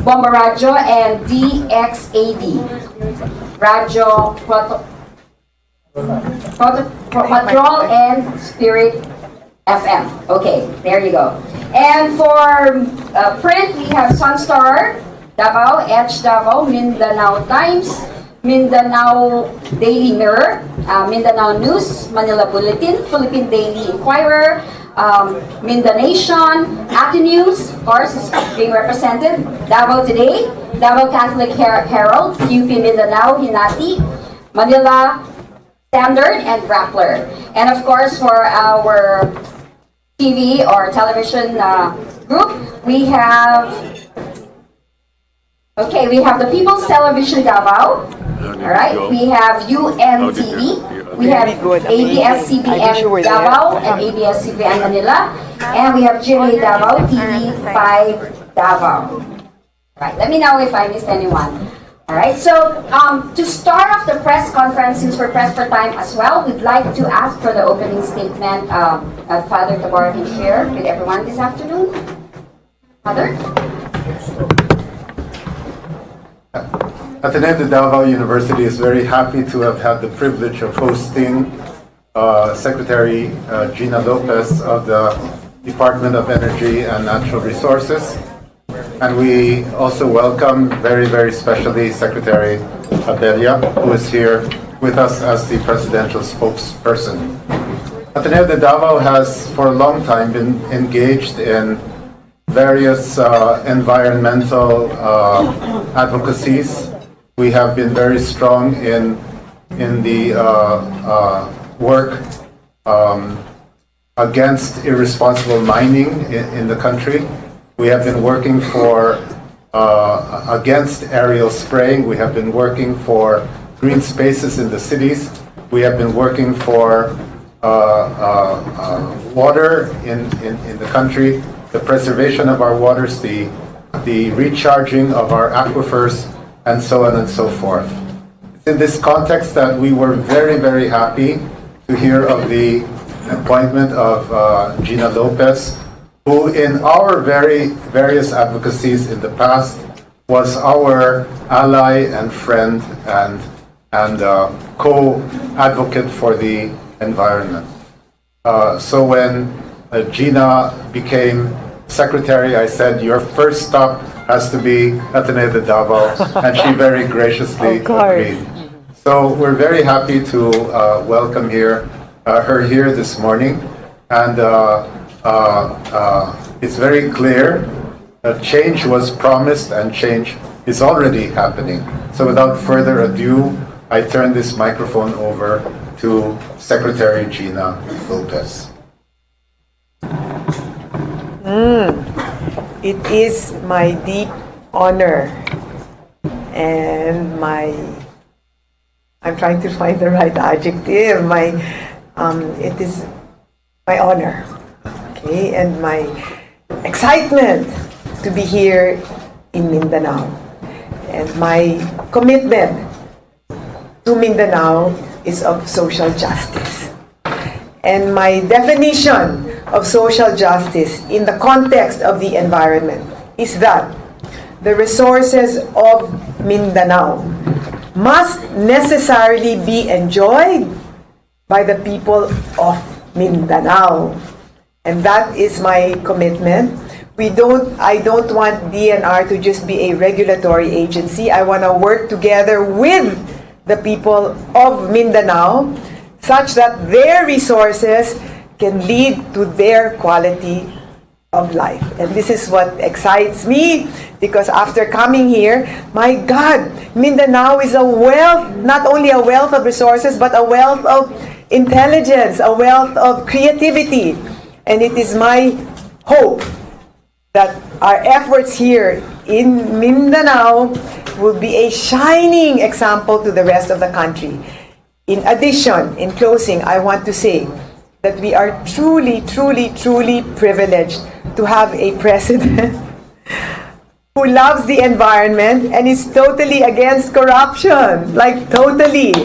Bomba Radio, and DXAD, Radio Patrol and Spirit FM. Okay, there you go. And for print, we have Sunstar Davao, Edge Davao, Mindanao Times, Mindanao Daily Mirror, Mindanao News, Manila Bulletin, Philippine Daily Inquirer, Mindanation, Ati News, of course, is being represented, Davao Today, Davao Catholic Herald, UP Mindanao, Hinati, Manila Standard, and Rappler. And of course, for our TV or television group, we have the People's Television Davao. All right, we have UNTV, we have ABS-CBN Davao and ABS-CBN Manila, and we have GMA Davao, TV5 Davao. All right, let me know if I missed anyone. All right, so to start off the press conference, since we're pressed for time as well, we'd like to ask for the opening statement Father Tabor can share with everyone this afternoon. Father? Ateneo de Davao University is very happy to have had the privilege of hosting Secretary Gina Lopez of the Department of Energy and Natural Resources. And we also welcome very, very specially Secretary Abella, who is here with us as the presidential spokesperson. Ateneo de Davao has for a long time been engaged in various environmental advocacies. We have been very strong in the work against irresponsible mining in the country. We have been working for against aerial spraying. We have been working for green spaces in the cities. We have been working for water in the country, the preservation of our waters, the recharging of our aquifers, and so on and so forth. It's in this context that we were very, very happy to hear of the appointment of Gina Lopez, who in our various advocacies in the past was our ally and friend and co-advocate for the environment. So when Gina became secretary, I said, your first stop has to be Ateneo de Davao, and she very graciously agreed. So we're very happy to welcome her here this morning, and it's very clear that change was promised and change is already happening. So without further ado, I turn this microphone over to Secretary Gina Lopez. It is my deep honor and I'm trying to find the right adjective. It is my honor, okay, and my excitement to be here in Mindanao. And my commitment to Mindanao is of social justice. And my definition of social justice in the context of the environment is that the resources of Mindanao must necessarily be enjoyed by the people of Mindanao. And that is my commitment. I don't want DNR to just be a regulatory agency. I want to work together with the people of Mindanao such that their resources can lead to their quality of life. And this is what excites me, because after coming here, my God, Mindanao is a wealth, not only a wealth of resources, but a wealth of intelligence, a wealth of creativity. And it is my hope that our efforts here in Mindanao will be a shining example to the rest of the country. In addition, in closing, I want to say that we are truly, truly, truly privileged to have a president who loves the environment and is totally against corruption, like totally.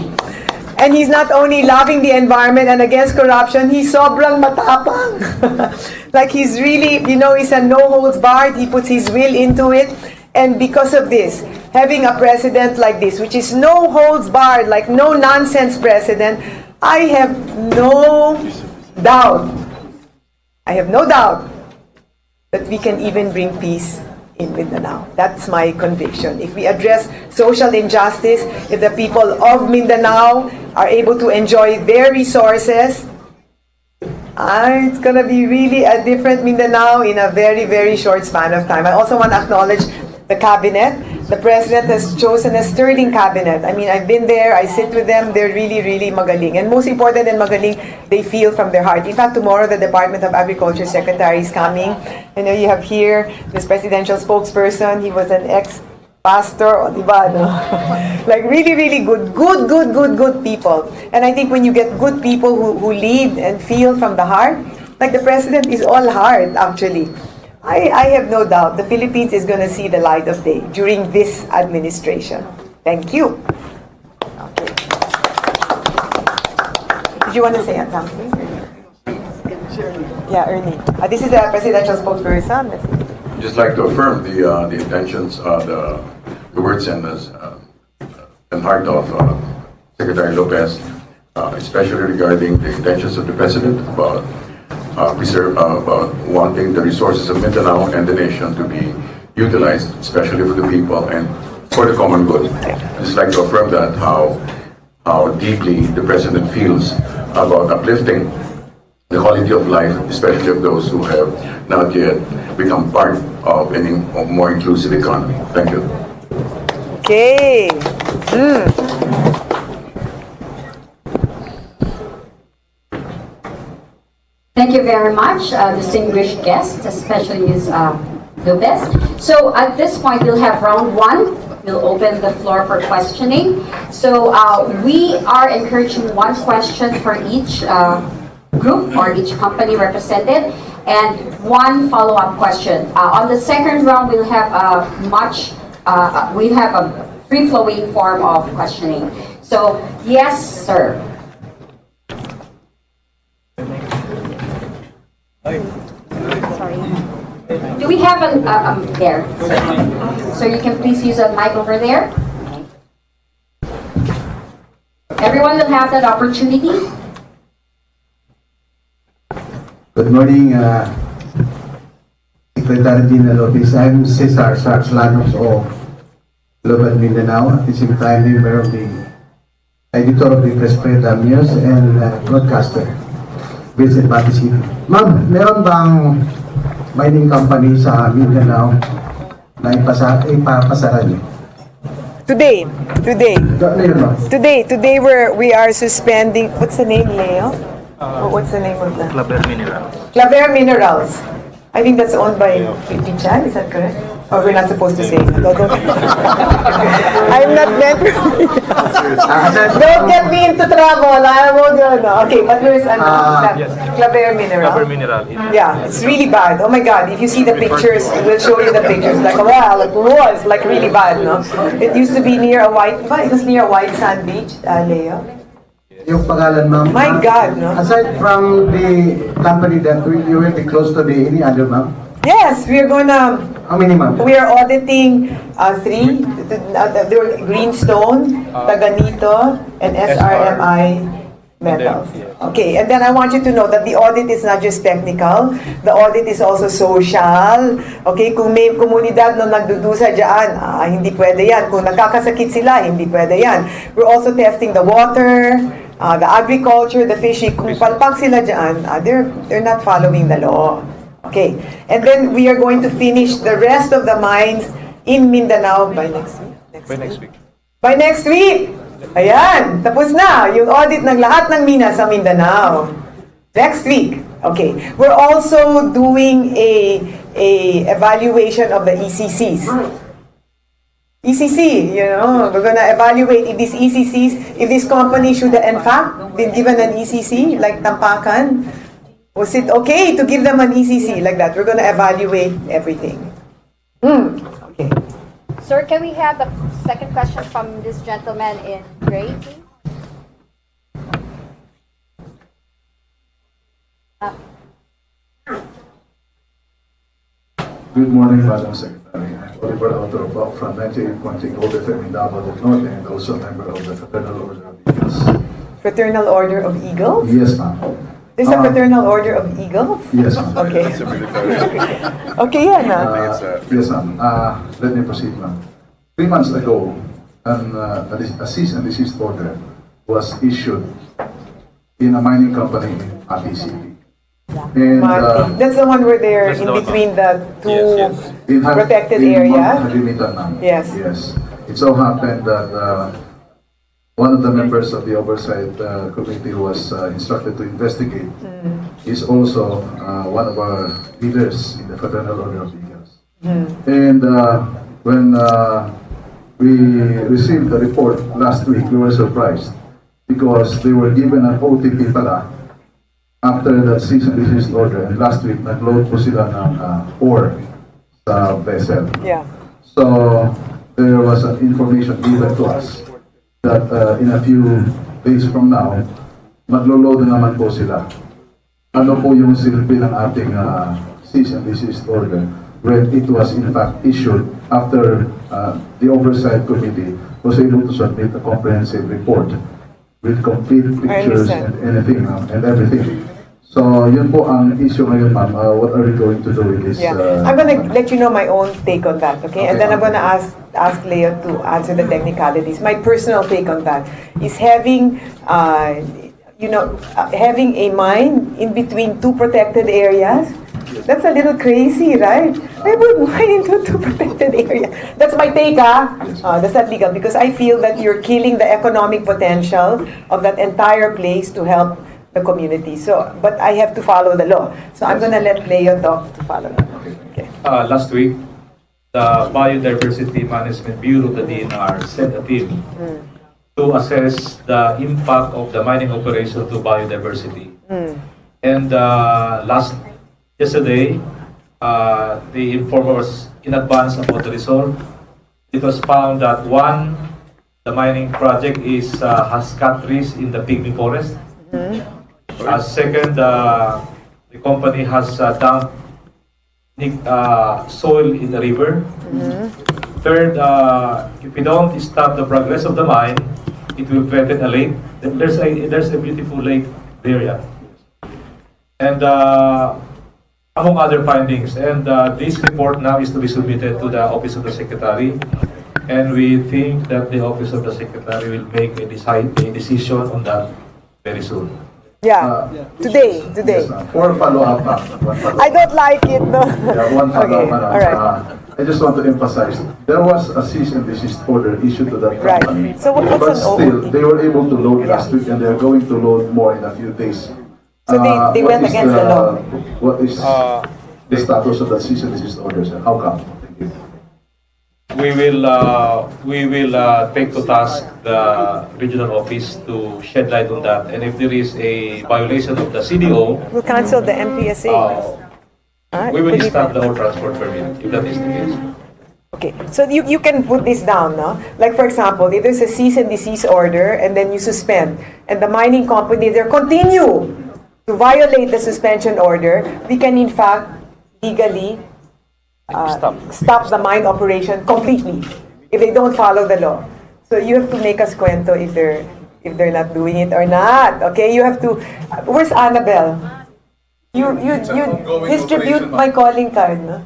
And he's not only loving the environment and against corruption, he's sobrang matapang. Like he's really, he's a no holds barred, he puts his will into it. And because of this, having a president like this, which is no holds barred, like no nonsense president, I have no doubt, that we can even bring peace in Mindanao. That's my conviction. If we address social injustice, if the people of Mindanao are able to enjoy their resources, it's going to be really a different Mindanao in a very, very short span of time. I also want to acknowledge the cabinet. The president has chosen a sterling cabinet. I mean, I've been there, I sit with them, they're really, really magaling. And most important than magaling, they feel from their heart. In fact, tomorrow the Department of Agriculture Secretary is coming. You know, you have here this presidential spokesperson. He was an ex-pastor, diba, no? Like really, really good people. And I think when you get good people who lead and feel from the heart, like the president is all heart, actually. I have no doubt the Philippines is going to see the light of day during this administration. Thank you. Okay. Did you want to say something? Yeah, Ernie. This is a presidential spokesperson. Just like to affirm the intentions, the words and heart of Secretary Lopez, especially regarding the intentions of the President about about wanting the resources of Mindanao and the nation to be utilized, especially for the people and for the common good. I'd just like to affirm that how deeply the President feels about uplifting the quality of life, especially of those who have not yet become part of any more inclusive economy. Thank you. Okay. Thank you very much, distinguished guests, especially Ms. Lopez. So at this point, we'll have round one. We'll open the floor for questioning. So we are encouraging one question for each group or each company represented, and one follow-up question. On the second round, we'll have a free-flowing form of questioning. So yes, sir. Sorry. Do we have an there? So you can please use a mic over there. Everyone will have that opportunity. Good morning, Secretary General Lopez. I'm Cesar Sarslanos of Global Mindanao. At the same time, member of the editor of the Press Freedom News and broadcaster. Vincent Bati City. Ma'am, meron bang mining company sa Mindanao na ipapasara niyo? Today, Ano yun, ma'am? today we are suspending. What's the name, Leo? What's the name of that? Claver Minerals. I think that's owned by Pichan, is that correct? Or we're not supposed to say that? I'm not meant to. Don't get me into trouble. I won't go. No. Okay, but where's Claver Mineral? Claver Mineral. Yeah, it's really bad. Oh my God, if you see the pictures, we'll show you the pictures. Like, wow, like, whoa, it's like really bad, no? It used to be near a it was near a white sand beach, Leo. Yung pangalan, ma'am. My God, no? Aside from the company that you will be close to the any other, ma'am? Yes, we're gonna. How many, ma'am? We are auditing three. There were Greenstone, Taganito, and SRMI Metals. Okay, and then I want you to know that the audit is not just technical. The audit is also social. Okay, kung may komunidad na nagdudusa dyan, hindi pwede yan. Kung nakakasakit sila, hindi pwede yan. We're also testing the water, the agriculture, the fishing. Kung palpak sila dyan, they're not following the law. Okay, and then we are going to finish the rest of the mines in Mindanao by next week. By next week! Ayan, tapos na yung audit ng lahat ng mina sa Mindanao. Next week. Okay, we're also doing a evaluation of the ECCs. ECC, you know, we're gonna evaluate if these ECCs, if this company should have in fact been given an ECC like Tampakan. Was it okay to give them an ECC like that? We're going to evaluate everything. Okay. Sir, can we have the second question from this gentleman in gray, please? Good morning, Madam Secretary. Oliver Autor from 98.3 Gold FM in Davao del Norte, and also a member of the Fraternal Order of Eagles. Fraternal Order of Eagles? Yes, ma'am. There's a Fraternal Order of Eagles? Yes, ma'am. Okay. Okay, yan Yes, ma'am. Let me proceed, ma'am. 3 months ago, a cease and desist order was issued in a mining company in ABCP. And That's the one where they're in between the two protected areas? Yes. Yes. It so happened that one of the members of the oversight committee who was instructed to investigate is also one of our leaders in the Fraternal Order of Eagles. And when we received the report last week, we were surprised because they were given an OTP pala after that cease and desist order. And last week, nag-load po sila ng ore sa vessel. Yeah. So there was an information given to us that in a few days from now, maglo-load na naman po sila. Ano po yung silbi ng ating cease and desist order when it was in fact issued after the oversight committee was able to submit a comprehensive report with complete pictures and anything and everything. So yun po ang issue ngayon, ma'am. What are we going to do with this? I'm gonna let you know my own take on that, okay? And then I'm gonna ask Leo to answer the technicalities. My personal take on that is having, having a mine in between two protected areas. That's a little crazy, right? I would mine into two protected areas. That's my take, that's not legal because I feel that you're killing the economic potential of that entire place to help the community. So, but I have to follow the law. So I'm gonna let Leo talk to follow. Okay. Last week, the Biodiversity Management Bureau of the DNR sent a team to assess the impact of the mining operation to biodiversity. And yesterday, they informed us in advance about the result. It was found that the mining project has cut trees in the pygmy forest. Second, the company has dumped soil in the river. Third, if we don't stop the progress of the mine, it will threaten a lake. There's a beautiful lake there, yeah. And among other findings, and this report now is to be submitted to the Office of the Secretary, and we think that the Office of the Secretary will make a decision on that very soon. Yeah, today. Yes, ma'am. For follow-up, ma'am. I don't like it, no. Yeah, one follow-up, Okay, ma'am. all right. I just want to emphasize, there was a cease and desist order issued to that Right. company. So what's but an still, OOD? they were able to load last week and they're going to load more in a few days. So they What went is against the law. What is the status of that cease and desist order, sir? How come? Thank you. We will take to task the regional office to shed light on that, and if there is a violation of the CDO, We'll cancel the MPSA. we will stop the whole transport permit, if that is the case. Okay, so you can put this down, no? Like for example, if there's a cease and desist order and then you suspend, and the mining company there continue to violate the suspension order, we can in fact legally stop the mine operation completely if they don't follow the law. So you have to make us cuento if they're not doing it or not. Okay, you have to. Where's Annabelle? You distribute my calling card, no?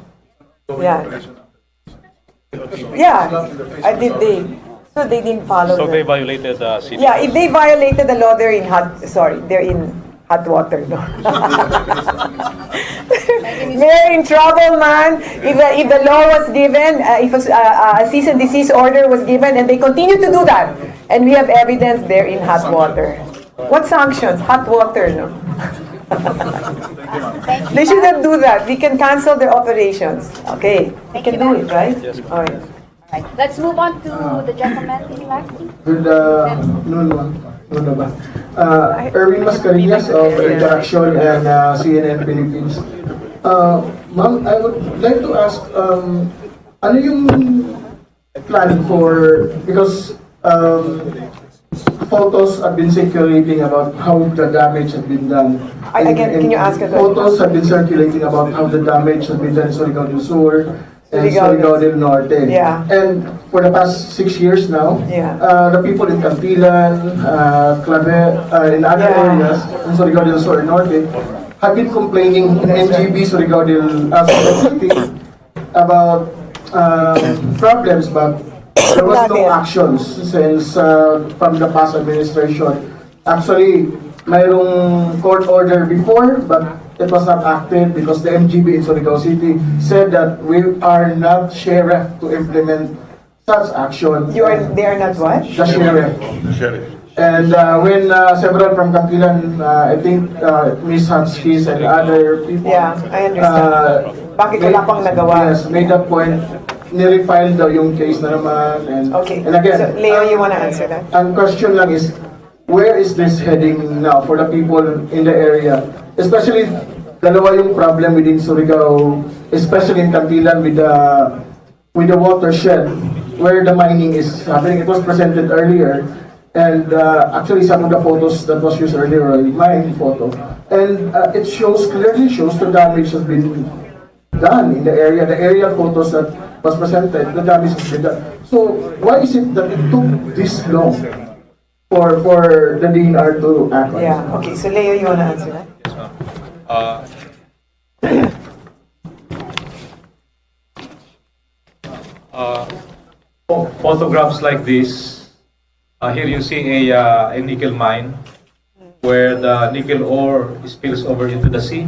Yeah. Yeah, I did. So they didn't follow. So the- they violated the CDO. Yeah, if they violated the law, they're in hot water, no? They're in trouble, man. If the law was given, if a cease and desist order was given, and they continue to do that, and we have evidence, they're in hot water. What sanctions? Hot water, no? They shouldn't do that. We can cancel their operations. Okay, we can do it, right? Yes. All right. Right. Let's move on to the gentleman in left. Good noon, ma'am. Noon na ba? Erwin Mascarillas of Interaction and CNN Philippines. Ma'am, I would like to ask, ano yung plan for, because photos have been circulating about how the damage has been done. Again, can you ask again? Photos have been circulating about how the damage has been done in Surigao del Sur, and Surigao Surigao del Norte. Yeah. And for the past 6 years now, Yeah. the people in Cantilan, Clave, in other Yeah. areas, in Surigao del Sur Norte, have been complaining in NGB Surigao City about problems, but there was no actions since from the past administration. Actually, mayroong court order before, but it was not acted because the MGB in Surigao City said that we are not sheriff to implement such action. They are not what? The sheriff. And when several from Cantilan, I think Ms. Hutchins and other people, Yeah, I understand. Bakit wala pang nagawa? yes, made that point, nirefile daw yung case na naman. Okay. And again, So, Leo, you wanna answer that? ang question lang is, where is this heading now for the people in the area? Especially, dalawa yung problem within Surigao, especially in Cantilan with the watershed, where the mining is happening. It was presented earlier, and actually some of the photos that was used earlier are my photo, and it clearly shows the damage has been done in the area. The aerial photos that was presented, the damage has been done. So why is it that it took this long for the DNR to act? Yeah, okay. So, Leo, you wanna answer that? Photographs like this, here you see a nickel mine where the nickel ore spills over into the sea,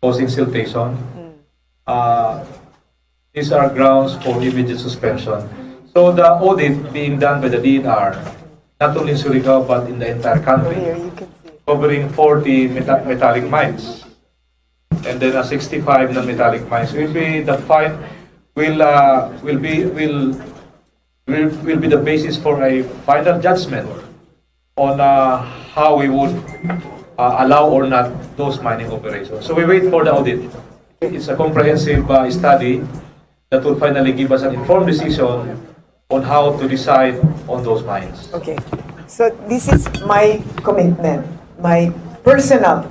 causing siltation. These are grounds for immediate suspension. So the audit being done by the DNR, not only in Surigao but in the entire country, Here, you can see. covering 40 metallic mines, and then 65 non-metallic mines will be the will be the basis for a final judgment on how we would allow or not those mining operations. So we wait for the audit. It's a comprehensive study that will finally give us an informed decision on how to decide on those mines. Okay. So, this is my commitment, my personal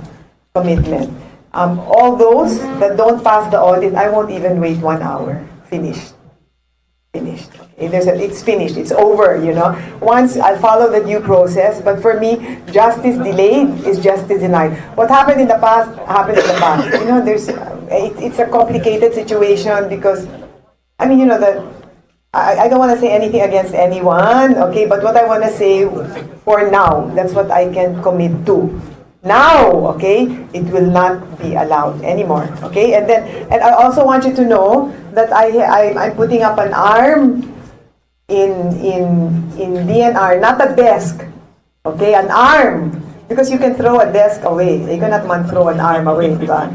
commitment. All those that don't pass the audit, I won't even wait 1 hour. Finished. Finished. Okay? It's finished. It's over, you know. Once I'll follow the due process, but for me, justice delayed is justice denied. What happened in the past, happened in the past. You know, it's a complicated situation because, I mean, you know, I don't want to say anything against anyone, okay, but what I want to say for now, that's what I can commit to. Now, okay, it will not be allowed anymore, okay? And I also want you to know that I'm putting up an arm in DNR, not a desk, okay, an arm. Because you can throw a desk away. You cannot man throw an arm away, diba?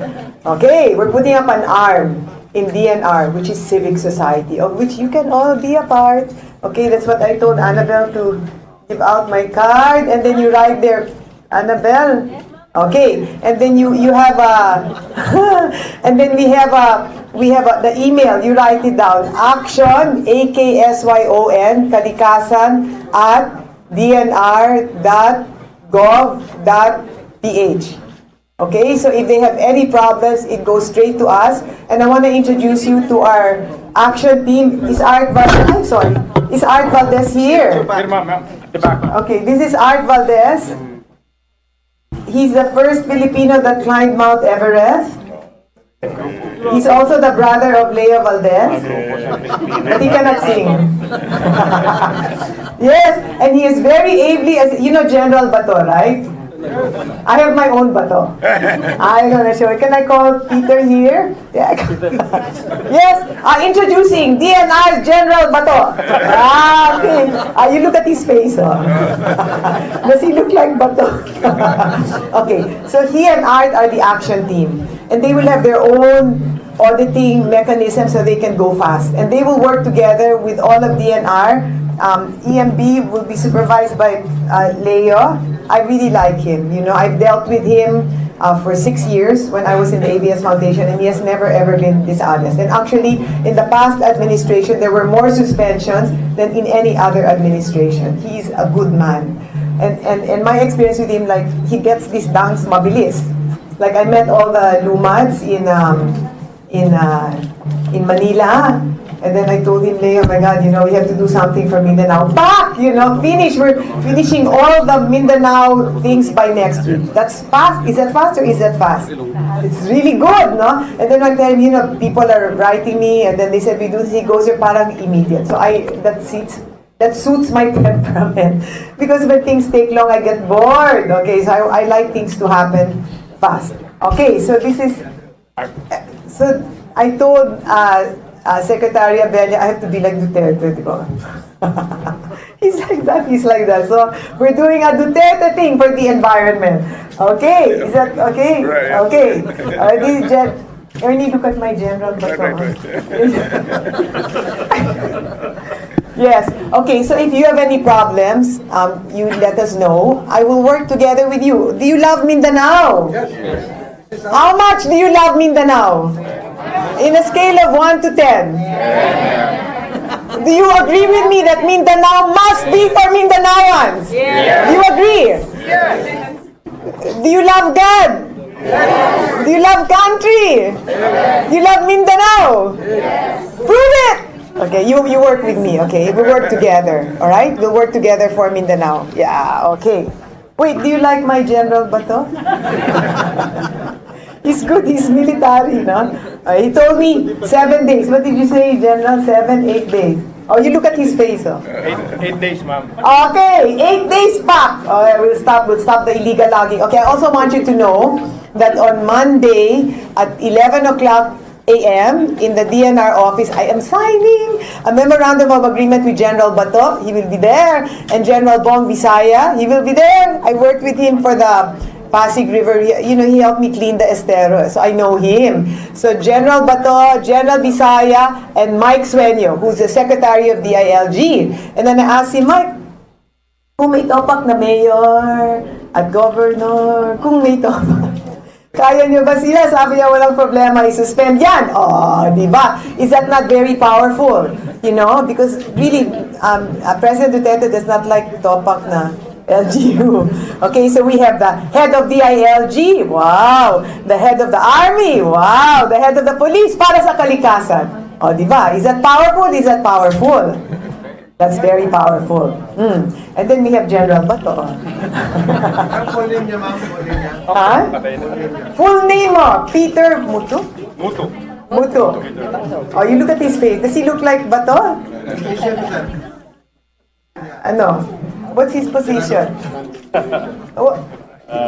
Okay, we're putting up an arm in DNR, which is civic society, of which you can all be a part. Okay, that's what I told Annabelle to give out my card, and then you write there, Annabelle. Okay, and then you have and then we have the email. You write it down. Action, AKSYON, kalikasan @dnr.gov.ph. Okay, so if they have any problems, it goes straight to us. And I want to introduce you to our action team. Is Art Valdez? Is Art Valdez here? Okay, this is Art Valdez. He's the first Filipino that climbed Mount Everest. He's also the brother of Leo Valdez. But he cannot sing. Yes, and he is very ably, you know General Bato, right? I have my own bato. I'm gonna show you. Can I call Peter here? Yeah. Yes, introducing DNR General Bato. Okay. You look at his face. Oh. Does he look like Bato? Okay, so he and Art are the action team. And they will have their own auditing mechanism so they can go fast. And they will work together with all of DNR. EMB will be supervised by Leo. I really like him. You know, I've dealt with him for 6 years when I was in the ABS Foundation, and he has never ever been dishonest. And actually, in the past administration, there were more suspensions than in any other administration. He's a good man. And my experience with him, like, he gets these dunks mabilis. Like, I met all the lumads in in Manila. And then I told him, Leo, oh my God, we have to do something for Mindanao. Back, finish. We're finishing all the Mindanao things by next week. That's fast. Is that fast or is that fast? It's really good, no? And then one time, people are writing me, and then they said, we do this. He goes, you're parang immediate. So that suits my temperament. Because when things take long, I get bored. Okay, so I like things to happen fast. Okay, so this is... So I told Secretary Abella, I have to be like Duterte, di ba? He's like that. So we're doing a Duterte thing for the environment. Okay, is that okay? Okay. Ernie, look at my general baton. Yes. Okay, so if you have any problems, you let us know. I will work together with you. Do you love Mindanao? Yes. How much do you love Mindanao? In a scale of 1 to 10. Yeah. Do you agree with me that Mindanao must be for Mindanaoans? Yeah. Do you agree? Yes. Do you love God? Yes. Do you love country? Yes. Do you love Mindanao? Yes. Prove it! Okay, you work with me, okay? We work together, alright? We'll work together for Mindanao. Yeah, okay. Wait, do you like my General Bato? He's good, he's military, no? He told me 7 days. What did you say, General? 7, 8 days. Oh, you look at his face, oh. 8 days, ma'am. Okay, 8 days back. Okay, we'll stop the illegal logging. Okay, I also want you to know that on Monday at 11 o'clock a.m. in the DNR office, I am signing a memorandum of agreement with General Bato. He will be there. And General Bong Visaya, he will be there. I worked with him for the Pasig River. He helped me clean the estero. So I know him. So General Bato, General Visaya, and Mike Sueño, who's the Secretary of DILG. And then I asked him, Mike, kung may topak na mayor at governor, kung may topak, kaya nyo ba sila? Sabi niya, walang problema, i-suspend yan. Oh, di ba? Is that not very powerful? Because really, President Duterte does not like topak na LGU. Okay, so we have the head of the DILG. Wow. The head of the army. Wow. The head of the police para sa kalikasan. Oh, di ba? Is that powerful? Is that powerful? That's very powerful. And then we have General Bato. Full name niya, ma'am. Full name niya. Huh? Full name mo, Peter Muto? Muto. Oh, you look at his face. Does he look like Bato? Ano? What's his position? Oh,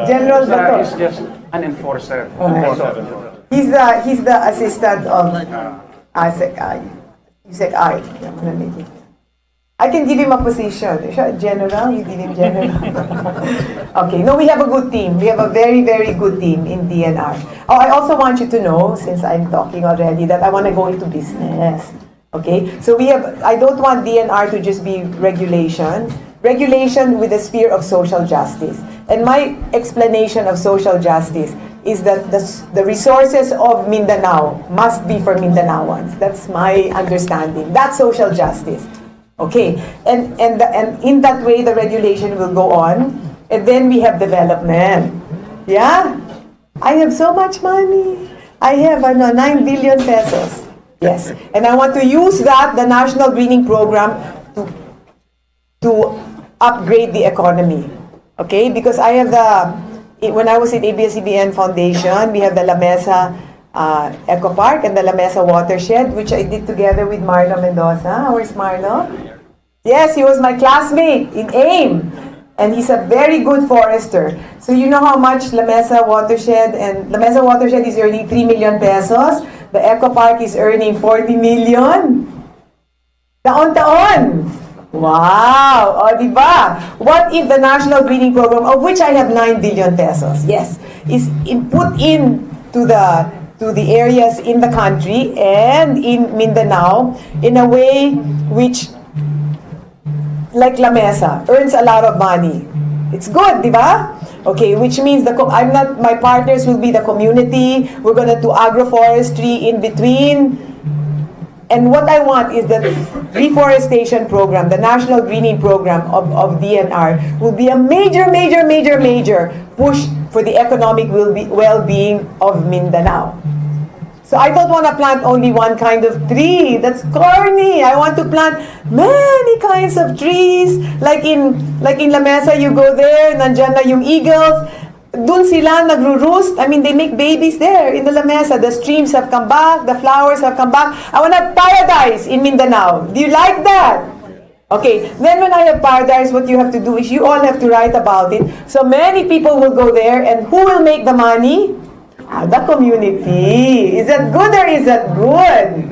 General Bato. He's just an enforcer. He's the assistant of Yusek I. I can give him a position. General, you give him general. Okay, no, we have a good team. We have a very, very good team in DNR. Oh, I also want you to know, since I'm talking already, that I want to go into business. Okay, so I don't want DNR to just be regulation with the sphere of social justice. And my explanation of social justice is that the resources of Mindanao must be for Mindanaoans. That's my understanding. That's social justice. Okay, and in that way, the regulation will go on, and then we have development. Yeah? I have so much money. I have 9 billion pesos. Yes, and I want to use that, the National Greening Program, to upgrade the economy. Okay, because I have when I was at ABS-CBN Foundation, we have the La Mesa Eco Park and the La Mesa Watershed, which I did together with Marlo Mendoza. Where's Marlo? Yes, he was my classmate in AIM. And he's a very good forester. So you know how much La Mesa Watershed, and La Mesa Watershed is earning 3 million pesos. The Eco Park is earning 40 million. Taon-taon. Wow! O, diba? What if the National Greening Program, of which I have 9 billion pesos, yes, is put in to the areas in the country and in Mindanao in a way which, like La Mesa, earns a lot of money. It's good, di ba? Okay, which means my partners will be the community. We're gonna do agroforestry in between. And what I want is that reforestation program, the National Greening Program of DNR, will be a major push for the economic well-being of Mindanao. So I don't want to plant only one kind of tree. That's corny. I want to plant many kinds of trees. Like in La Mesa, you go there, nandyan na yung eagles. Dun sila nagro-roost. I mean, they make babies there in the La Mesa. The streams have come back. The flowers have come back. I want to have paradise in Mindanao. Do you like that? Okay, then when I have paradise, what you have to do is you all have to write about it. So many people will go there, and who will make the money? The community. Is that good or is that good?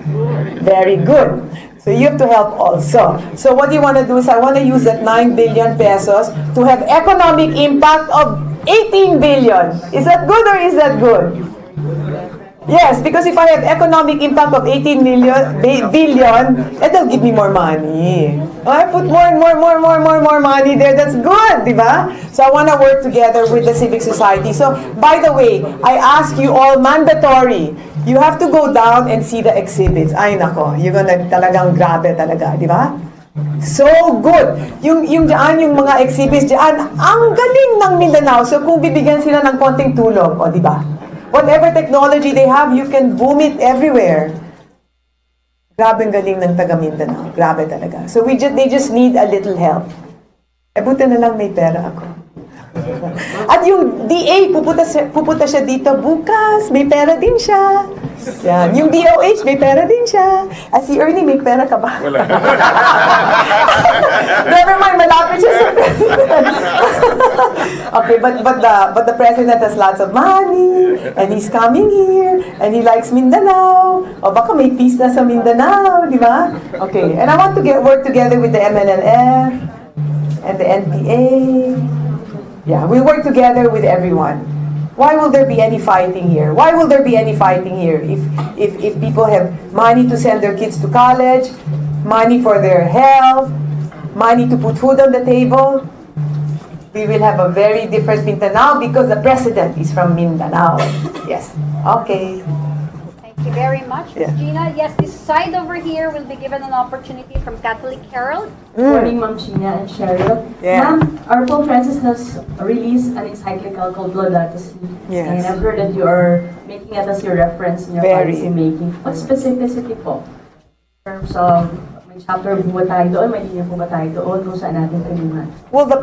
Very good. So you have to help also. So what you want to do is I want to use that 9 billion pesos to have economic impact of 18 billion. Is that good or is that good? Yes, because if I have economic impact of 18 billion, it'll give me more money. I put more money there. That's good, di ba? So I want to work together with the civic society. So, by the way, I ask you all mandatory. You have to go down and see the exhibits. Ay nako, you're gonna talagang grabe talaga, di ba? So good. Yung dyan, yung mga exhibits dyan, ang galing ng Mindanao. So kung bibigyan sila ng konting tulong, o di ba? Whatever technology they have, you can boom it everywhere. Grabe ang galing ng taga Mindanao. Grabe talaga. So they just need a little help. Eh buti na lang may pera ako. At yung DA, pupunta siya dito bukas. May pera din siya. Yan. Yung DOH, may pera din siya. At si Ernie, may pera ka ba? Wala. Never mind, malapit siya sa president. Okay, but the president has lots of money, and he's coming here, and he likes Mindanao. O baka may peace na sa Mindanao, di ba? Okay, and I want to work together with the MNLF and the NPA. Yeah, we work together with everyone. Why will there be any fighting here? Why will there be any fighting here if people have money to send their kids to college, money for their health, money to put food on the table? We will have a very different Mindanao because the president is from Mindanao. Yes. Okay. Thank you very much, Ms. Yeah. Gina. Yes, this side over here will be given an opportunity from Catholic Herald. Morning, Ma'am Gina and Cheryl. Yeah. Ma'am, our Pope Francis has released an encyclical called Laudato Si. Yes. And I've heard that you are making it as your reference in your Very. policy making. What specificity po? In terms of, may chapter po ba tayo doon? May linya po ba tayo doon? Kung saan natin tulungan? Well, the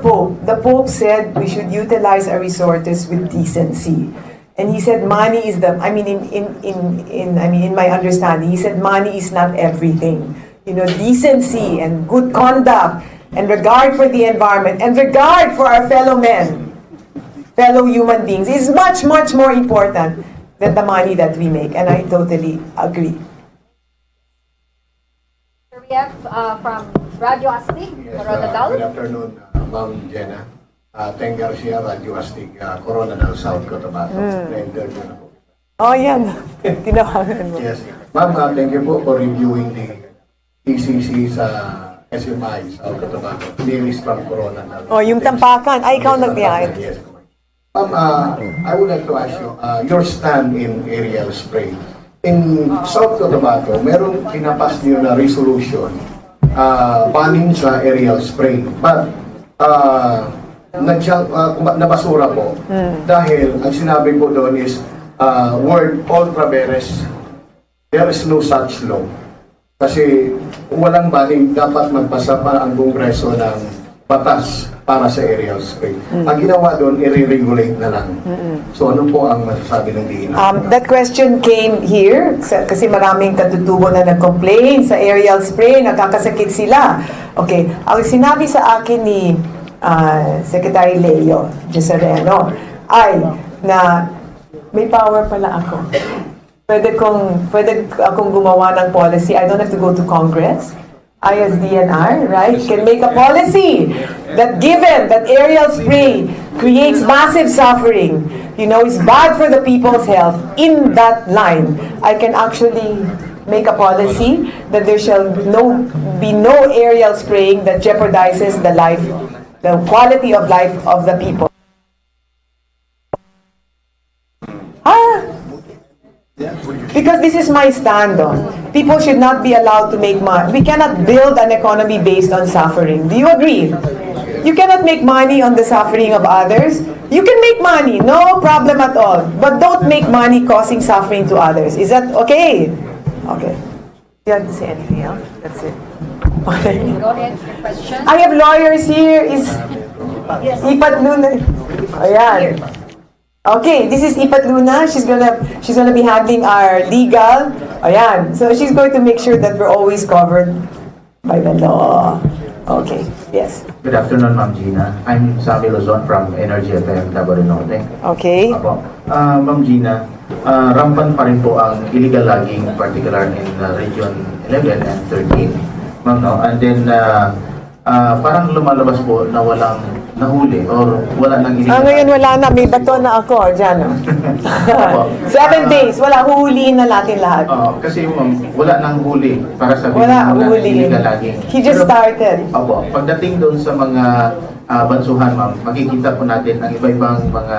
Pope said we should utilize our resources with decency. And he said money is the, I mean, in my understanding, he said money is not everything. You know, decency and good conduct and regard for the environment and regard for our fellow men, fellow human beings is much, much more important than the money that we make. And I totally agree. Here we have from Radio Astig, Coronadal. Good afternoon, Ma'am Jenna. Teng Garcia, Radio Astig, Coronadal, South Cotabato. Na-interview na po. Oh, yan. Tinawagan mo. Yes. Ma'am, thank you po for reviewing the PCC sa SMI, South Cotabato. Nearest from Coronadal. Oh, yung tampakan. Ay, ikaw nagbiyahe. Yes. Ma'am, I would like to ask you, your stand in aerial spray. In South Cotabato, merong pinapas niyo na resolution banning sa aerial spray. But, nabasura po. Dahil ang sinabi po doon is word ultra vires. There is no such law. Kasi walang banning, dapat magpasa pa ang Kongreso ng batas para sa aerial spray. Ang ginawa doon, i-regulate na lang. So ano po ang masasabi ng DINA? That question came here kasi maraming katutubo na nag-complain sa aerial spray, nagkakasakit sila. Okay, ang sinabi sa akin ni Secretary Leo Jesareno ay na may power pala ako. Pwede akong gumawa ng policy. I don't have to go to Congress. I as DNR, right, can make a policy that given that aerial spray creates massive suffering, you know, is bad for the people's health, in that line, I can actually make a policy that there shall be no aerial spraying that jeopardizes the quality of life of the people. Because this is my stand on. People should not be allowed to make money. We cannot build an economy based on suffering. Do you agree? You cannot make money on the suffering of others. You can make money, no problem at all. But don't make money causing suffering to others. Is that okay? Okay. Do you have to say anything else? That's it. Okay. Go ahead, your question. I have lawyers here. Is Ipat Luna. Ayan. Okay, this is Ipat Luna. She's gonna be handling our legal. Ayan. So she's going to make sure that we're always covered by the law. Okay. Yes. Good afternoon, Ma'am Gina. I'm Sammy Luzon from Energy FM Davao del Norte. Okay. Apo. Ma'am Gina, rampant pa rin po ang illegal logging, particular in Region 11 and 13. Ma'am, no? And then, parang lumalabas po na walang nahuli or wala nang illegal Ngayon wala na. May bato na ako. Diyan. Apo. 7 days. Wala. Huhuliin na natin lahat. Kasi ma'am, wala nang huli para sabihin Wala. ng Huhuliin. illegal logging. He just started. Opo, pagdating doon sa mga bansuhan, ma'am, makikita po natin ang iba-ibang mga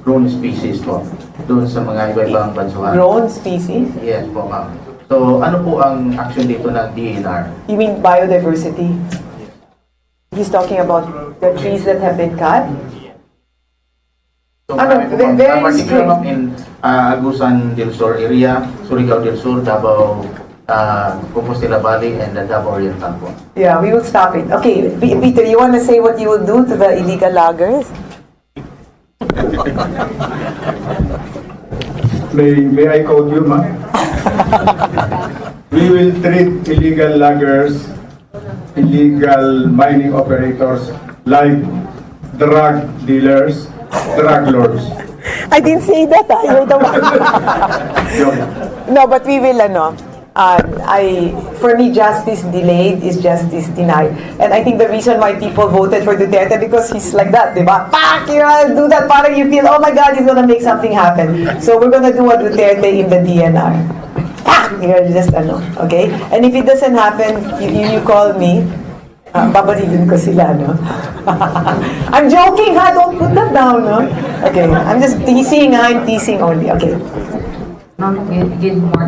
grown species po doon sa mga iba-ibang bansuhan. Grown species? Yes po, ma'am. So, ano po ang action dito ng DNR? You mean biodiversity? He's talking about the trees that have been cut? So, Ano, marami po, ma'am. very Particular, strict. ma'am, in Agusan del Sur area, Surigao del Sur, Davao, Compostela Valley, and the Davao Oriental po. Yeah, we will stop it. Okay, Peter, you want to say what you will do to the illegal loggers? May I quote you, ma'am? We will treat illegal loggers, illegal mining operators like drug dealers, drug lords. I didn't say that. You're the one. No, but we will, for me, justice delayed is justice denied. And I think the reason why people voted for Duterte, because he's like that, diba? Pak! I'll do that, parang you feel, oh my God, he's gonna make something happen. So we're gonna do a Duterte in the DNR. Pak! You're just, okay? And if it doesn't happen, you call me. Babalibin ko sila, no? I'm joking, ha? Don't put that down, no? Okay, I'm just teasing, I'm teasing only. Okay. Ma'am,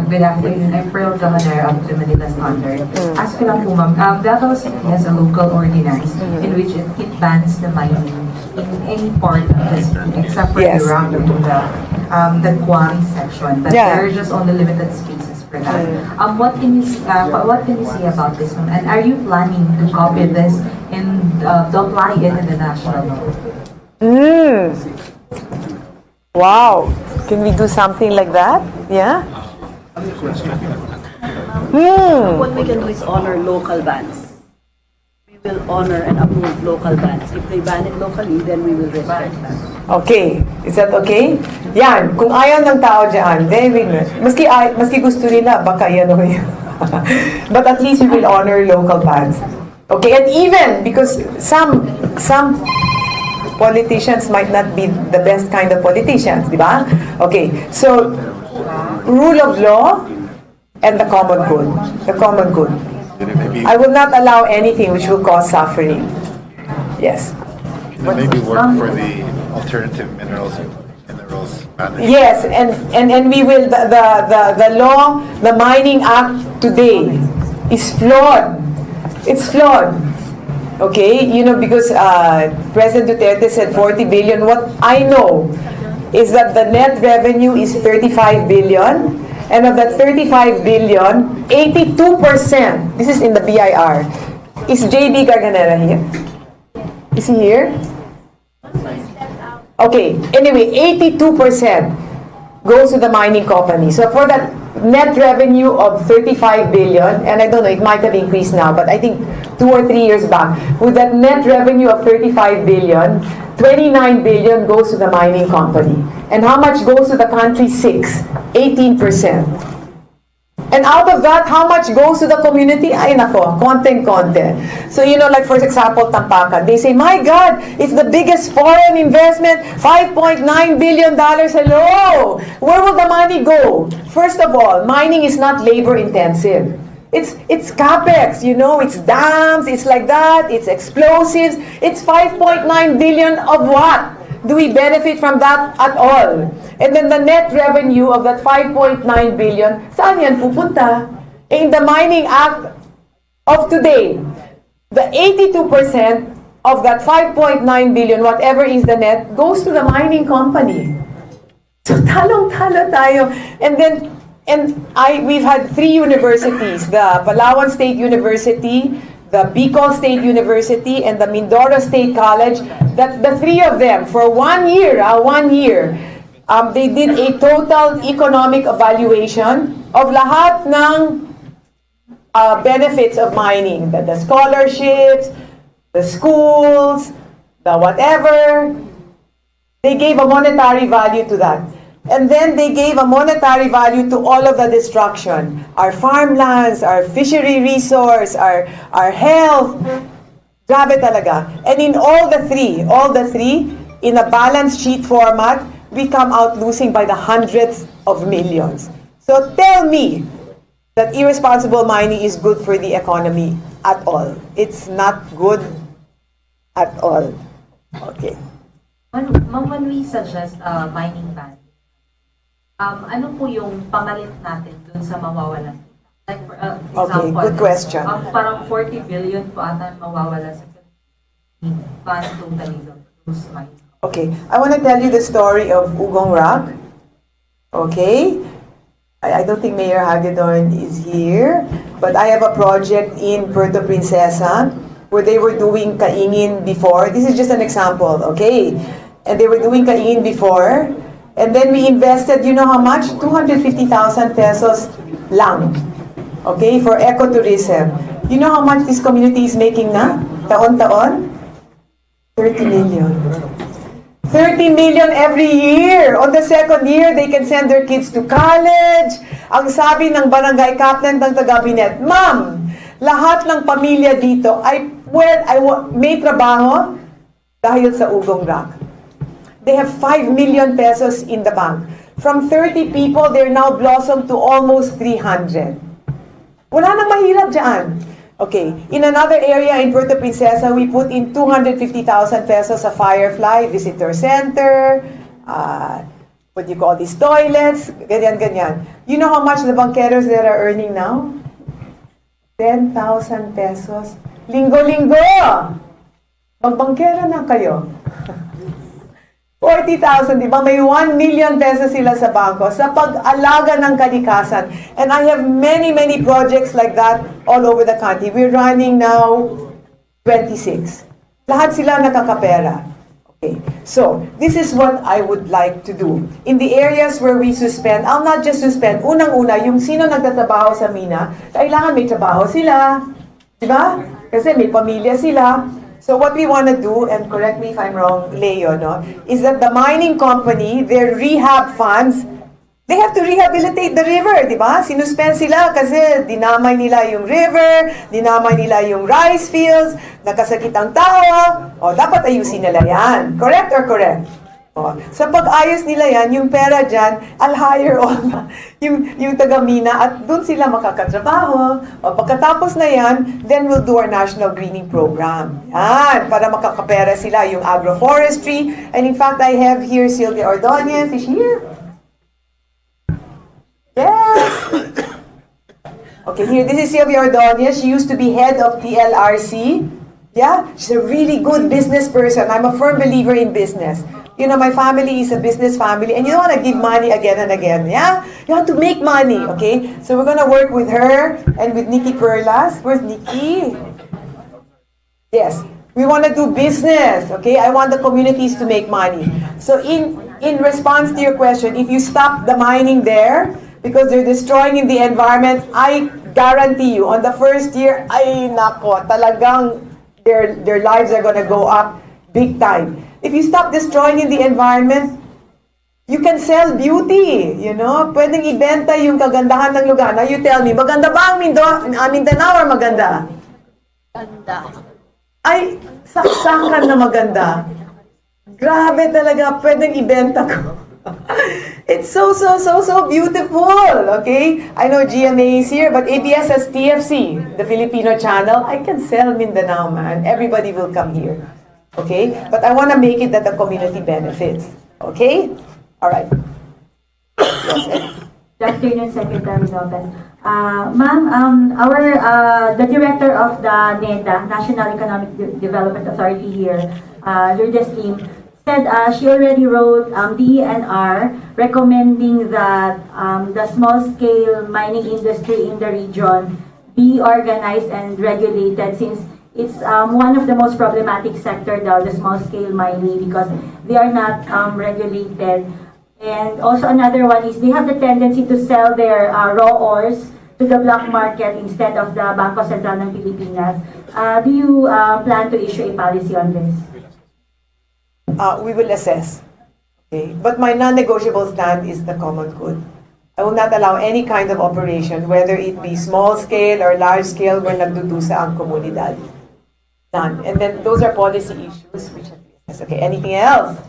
good afternoon. I'm Pearl Gahaner of the Manila Standard. Ask ko lang po, ma'am, Davao City has a local ordinance in which it bans the mining in any part of the city except for Yes. around the quarry section. But Yeah. there are just only limited spaces for that. What can you say about this, ma'am? And are you planning to copy this and to apply it in the national law? Wow. Can we do something like that? Yeah? What we can do is honor local bans. We will honor and approve local bans. If they ban it locally, then we will respect that. Okay. Is that okay? Yan. Kung ayaw ng tao dyan, then we will. Maski gusto nila, baka yan o yun. But at least we will honor local bans. Okay? And even, because some politicians might not be the best kind of politicians, di ba? Okay, so rule of law and the common good. The common good. I will not allow anything which will cause suffering. Yes. Maybe work for the alternative minerals management. Yes, and we will. The law, the Mining Act today is flawed. It's flawed. Okay, because President Duterte said 40 billion. What I know is that the net revenue is 35 billion, and of that 35 billion, 82%, this is in the BIR, is JB Garganera here? Is he here? Okay, anyway, 82% goes to the mining company. So for that net revenue of 35 billion, and I don't know, it might have increased now, but I think 2 or 3 years back, with that net revenue of 35 billion, 29 billion goes to the mining company. And how much goes to the country? 18%. And out of that, how much goes to the community? Ay nako, konti. So, like for example, Tampakan, they say, my God, it's the biggest foreign investment, $5.9 billion. Hello! Where will the money go? First of all, mining is not labor intensive. It's capex, it's dams, it's like that, it's explosives. It's 5.9 billion of what? Do we benefit from that at all? And then the net revenue of that 5.9 billion, saan yan pupunta? In the Mining Act of today, the 82% of that 5.9 billion, whatever is the net, goes to the mining company. So talong-talo tayo. We've had 3 universities, the Palawan State University, the Bicol State University, and the Mindoro State College, that the 3 of them, for 1 year, they did a total economic evaluation of lahat ng benefits of mining, the scholarships, the schools, the whatever. They gave a monetary value to that. And then they gave a monetary value to all of the destruction. Our farmlands, our fishery resource, our health. Grabe talaga. And in all the three, in a balance sheet format, we come out losing by the hundreds of millions. So tell me that irresponsible mining is good for the economy at all. It's not good at all. Okay. When we suggest mining ban, ano po yung pamalit natin dun sa mawawalan? Like for example, okay, good question. Parang 40 billion po ata mawawala sa ban totally those mining. Okay, I want to tell you the story of Ugong Rock. Okay, I don't think Mayor Hagedorn is here, but I have a project in Puerto Princesa where they were doing kaingin before. This is just an example, okay? And they were doing kaingin before, and then we invested, you know how much? 250,000 pesos lang, okay, for ecotourism. You know how much this community is making na? Taon-taon? 30 million. 30 million every year. On the second year, they can send their kids to college. Ang sabi ng barangay captain ng taga-binet, Ma'am, lahat ng pamilya dito may trabaho dahil sa Ugong Rock. They have 5 million pesos in the bank. From 30 people, they're now blossomed to almost 300. Wala nang mahirap dyan. Okay, in another area in Puerto Princesa, we put in 250,000 pesos sa Firefly Visitor Center, what do you call these, toilets, ganyan. You know how much the banqueros there are earning now? 10,000 pesos. Linggo-linggo! Magbangkera na kayo. 40,000, di ba? May 1 million pesos sila sa bangko sa pag-alaga ng kalikasan. And I have many, many projects like that all over the country. We're running now 26. Lahat sila nakakapera. Okay. So, this is what I would like to do. In the areas where we suspend, I'll not just suspend. Unang-una, yung sino nagtatrabaho sa mina, kailangan may trabaho sila. Di ba? Kasi may pamilya sila. So what we want to do, and correct me if I'm wrong, Leo, no, is that the mining company, their rehab funds, they have to rehabilitate the river, di ba? Sinuspend sila kasi dinamay nila yung river, dinamay nila yung rice fields, nakasakit ang tao, o dapat ayusin nila yan. Correct or correct? O, sa pag-ayos nila yan, yung pera dyan, I'll hire all yung taga-mina at dun sila makakatrabaho. O pagkatapos na yan, then we'll do our national greening program. Yan, para makakapera sila yung agroforestry. And in fact, I have here Sylvia Ordonez. Is she here? Yes! Okay, here, this is Sylvia Ordonez. She used to be head of TLRC. Yeah, she's a really good business person. I'm a firm believer in business. You know, my family is a business family, and you don't want to give money again and again, yeah? You have to make money, okay? So we're going to work with her and with Nikki Perlas. Where's Nikki? Yes, we want to do business, okay? I want the communities to make money. So in response to your question, if you stop the mining there, because they're destroying the environment, I guarantee you, on the first year, ay nako, talagang their lives are going to go up big time. If you stop destroying the environment, you can sell beauty, you know? Pwedeng ibenta yung kagandahan ng lugar. Now you tell me, maganda ba ang Mindanao or maganda? Ganda. Ay, saksakan na maganda. Grabe talaga, pwedeng ibenta ko. It's so beautiful, okay? I know GMA is here, but ABS has TFC, the Filipino channel. I can sell Mindanao, man. Everybody will come here. Okay? But I want to make it that the community benefits. Okay? All right. Yes, Good afternoon, Secretary Lopez. Ma'am, the director of the NEDA, National Economic Development Authority here, Lourdes Lim, said she already wrote DENR recommending that the small-scale mining industry in the region be organized and regulated, since it's one of the most problematic sector daw, the small-scale mining, because they are not regulated. And also another one is they have the tendency to sell their raw ores to the black market instead of the Bangko Sentral ng Pilipinas. Do you plan to issue a policy on this? We will assess. Okay? But my non-negotiable stand is the common good. I will not allow any kind of operation, whether it be small scale or large scale, where nagdudusa ang komunidad. None. And then those are policy issues which have been assessed. Okay, anything else?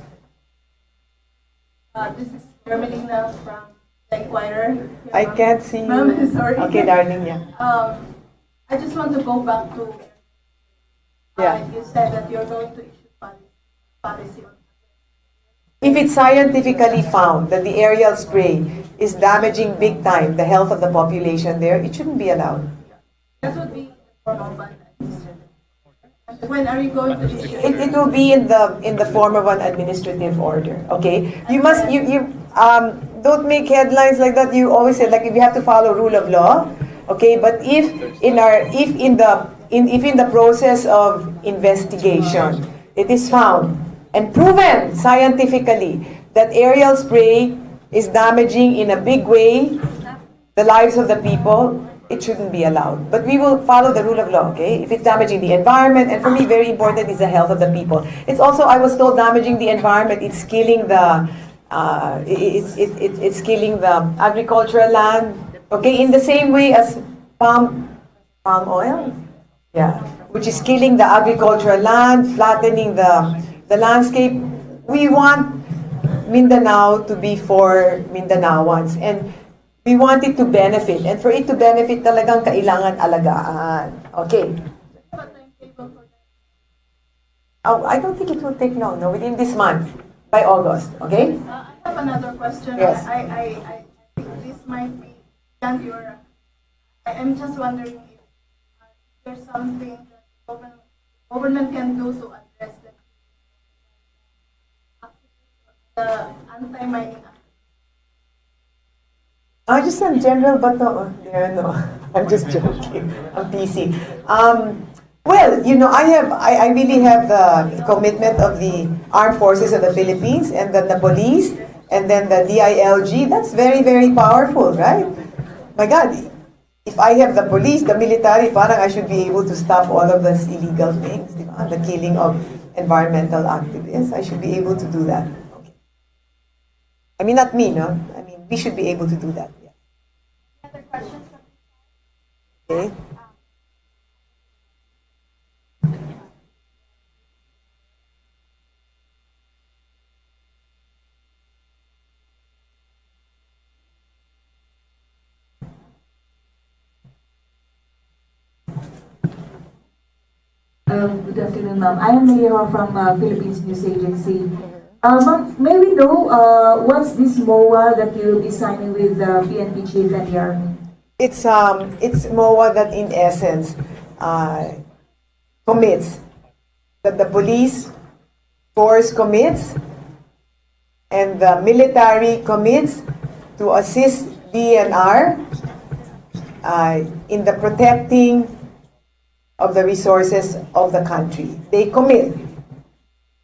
This is Carmelina from the Inquirer. I can't see Ma'am, you. sorry. Okay, darling, yeah. I just want to go back to, you said that you're going to issue policy on. If it's scientifically found that the aerial spray is damaging big time the health of the population there, it shouldn't be allowed. That would be a form of ban. When are you going to issue? It will be in the form of an administrative order. Okay, you must don't make headlines like that. You always say like if you have to follow rule of law. Okay, but if in the process of investigation it is found and proven scientifically that aerial spray is damaging in a big way the lives of the people, it shouldn't be allowed. But we will follow the rule of law, okay? If it's damaging the environment, and for me, very important is the health of the people. It's also, I was told, damaging the environment, it's killing the, it's killing the agricultural land, okay? In the same way as palm oil, yeah, which is killing the agricultural land, flattening the landscape. We want Mindanao to be for Mindanaoans, and we want it to benefit, and for it to benefit talagang kailangan alagaan. Okay. Oh, I don't think it will take long, no, within this month, by August, okay? I have another question. Yes. I think this might be beyond your, I'm just wondering if there's something that government can do to address the anti-mining. I just in general, but no, I'm just joking. I'm PC. Well, you know, I really have the commitment of the Armed Forces of the Philippines, and then the police, and then the DILG. That's very, very powerful, right? My God, if I have the police, the military, parang I should be able to stop all of these illegal things, the killing of environmental activists. I should be able to do that. Okay. I mean, not me, no? I mean, we should be able to do that. Yeah. Other questions? Okay. Good afternoon, ma'am. I am Mayor from Philippines News Agency. Ma'am, may we know what's this MOA that you'll be signing with the PNP chief and the army? It's MOA that in essence commits, that the police force commits and the military commits to assist DNR in the protecting of the resources of the country. They commit,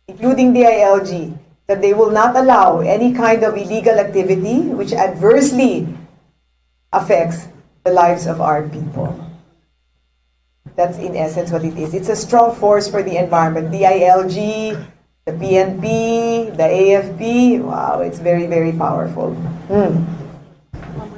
including the DILG, that they will not allow any kind of illegal activity which adversely affects the lives of our people. That's in essence what it is. It's a strong force for the environment. The DILG, the PNP, the AFP, wow, it's very, very powerful.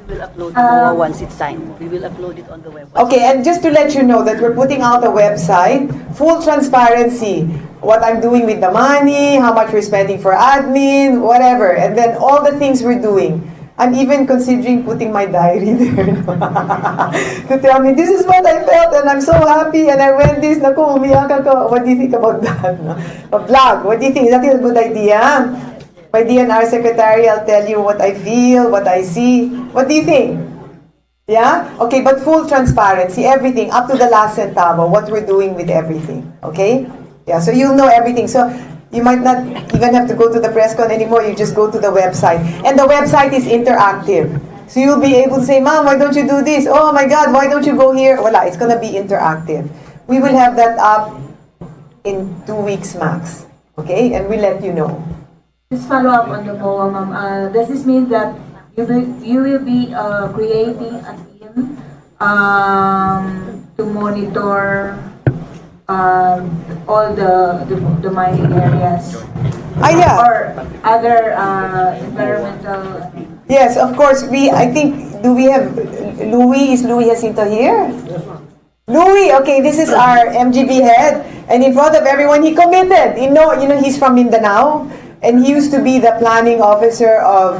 We will upload the MOA once it's signed. We will upload it on the web. Okay, and just to let you know that we're putting out a website, full transparency, what I'm doing with the money, how much we're spending for admin, whatever, and then all the things we're doing. I'm even considering putting my diary there to tell me, this is what I felt and I'm so happy and I went this, naku, umiyak ako. What do you think about that? No? A blog, what do you think? Is that a good idea? my DNR secretary, I'll tell you what I feel, what I see. What do you think? Yeah? Okay, but full transparency, everything, up to the last centavo, what we're doing with everything. Okay? Yeah, so you'll know everything. So you might not even have to go to the press con anymore, you just go to the website. And the website is interactive. So you'll be able to say, Mom, why don't you do this? Oh my God, why don't you go here? Wala, it's gonna be interactive. We will have that up in 2 weeks max. Okay? And we'll let you know. Just follow up on the MOA, ma'am. Does this mean that you will be creating a team to monitor all the mining areas? Yeah. Or other environmental... Yes, of course. I think, do we have Louis? Is Louis Jacinto here? Louis, okay, this is our MGB head. And in front of everyone, he committed. You know, he's from Mindanao. And he used to be the planning officer of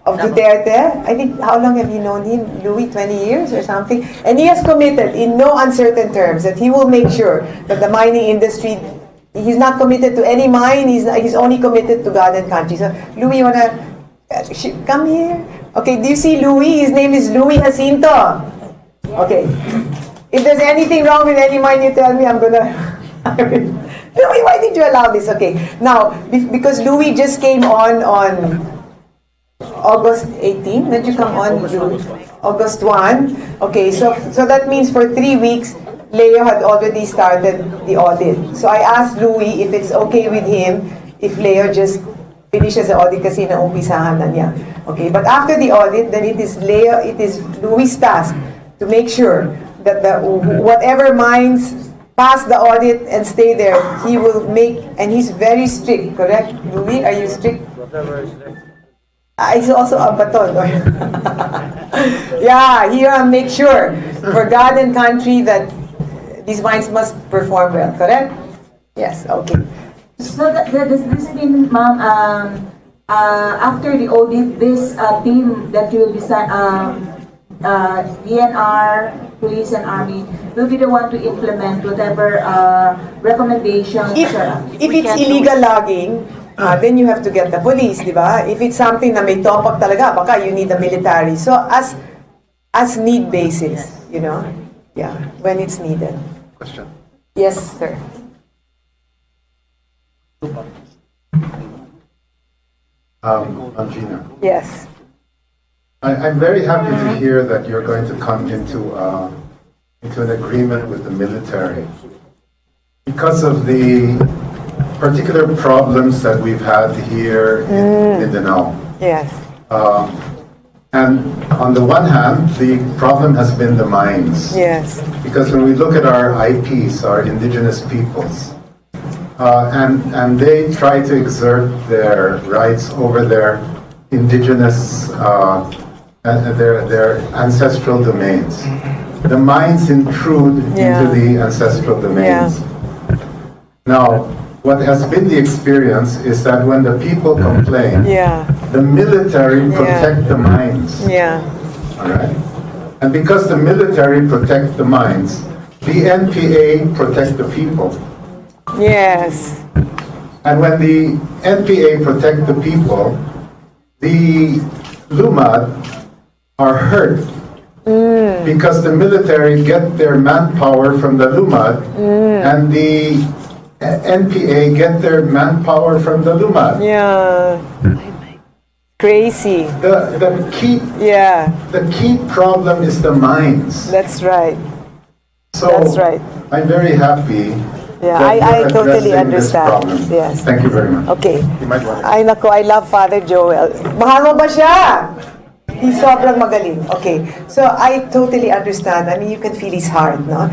Duterte. I think, how long have you known him? Louis, 20 years or something? And he has committed in no uncertain terms that he will make sure that the mining industry, he's not committed to any mine, he's only committed to God and country. So, Louis, you wanna come here? Okay, do you see Louis? His name is Louis Jacinto. Okay. If there's anything wrong with any mine, you tell me, I'm gonna... Louis, why did you allow this? Okay, now, because Louis just came on August 18, did you come on August 1? Okay, so that means for 3 weeks, Leo had already started the audit. So I asked Louis if it's okay with him if Leo just finishes the audit kasi naumpisahan na niya. Okay, but after the audit, then it is Louis' task to make sure that whatever mines pass the audit and stay there, he will make, and he's very strict, correct? Louis, are you strict? He's also a baton. Yeah, he will make sure for God and country that these mines must perform well, correct? Yes, okay. So does this mean, ma'am, after the audit, this team that you will be DNR, police and army, will be the one to implement whatever recommendations? If it's illegal logging, then you have to get the police, di ba? If it's something na may topak talaga, baka you need the military. So as need basis, you know? Yeah, when it's needed. Question. Yes, sir. Gina. Yes. I'm very happy to hear that you're going to come into an agreement with the military because of the particular problems that we've had here in Mindanao. Yes. And on the one hand, the problem has been the mines. Yes. Because when we look at our IPs, our indigenous peoples, and they try to exert their rights over their indigenous, their ancestral domains. The mines intrude into the ancestral domains. Now, what has been the experience is that when the people complain, the military protect the mines. All right? And because the military protect the mines, the NPA protect the people. Yes. And when the NPA protect the people, the Lumad are hurt because the military get their manpower from the Lumad and the NPA get their manpower from the Lumad. Yeah. Crazy. The key problem is the mines. That's right. So that's right. I'm very happy. Yeah, that I you're totally addressing this understand. problem. Yes. Thank you very much. Okay. You might want to. Ay nako, I love Father Joel. Mahal mo ba siya? He's sobrang magaling. Okay. So I totally understand. I mean, you can feel his heart, no?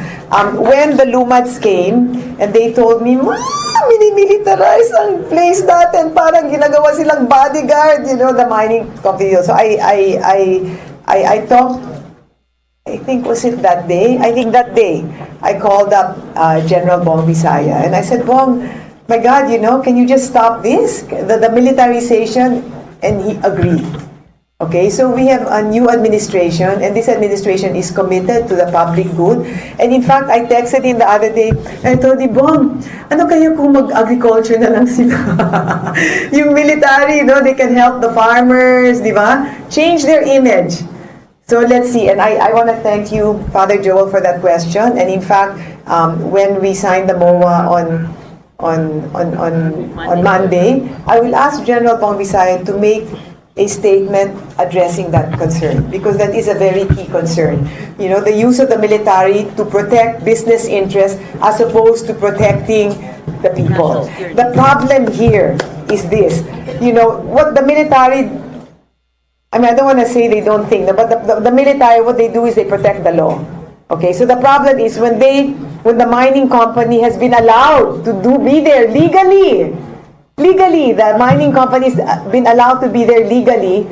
When the Lumads came and they told me, minimilitarize ang place natin, parang ginagawa silang bodyguard, you know, the mining company. So I talked, I think, was it that day? I think that day, I called up General Bong Visaya, and I said, Bong, my God, you know, can you just stop this? The militarization, and he agreed. Okay, so we have a new administration, and this administration is committed to the public good. And in fact, I texted him the other day, and I told him, Bong, ano kaya kung mag-agriculture na lang sila? Yung military, they can help the farmers, di ba? Change their image. So let's see, and I want to thank you, Father Joel, for that question. And in fact, when we signed the MOA on Monday, I will ask General Bong Visayan to make a statement addressing that concern, because that is a very key concern. The use of the military to protect business interests as opposed to protecting the people. The problem here is this, what the military, I don't want to say they don't think, but the military, what they do is they protect the law. Okay, so the problem is when the mining company has been allowed to be there legally, the mining company's been allowed to be there legally,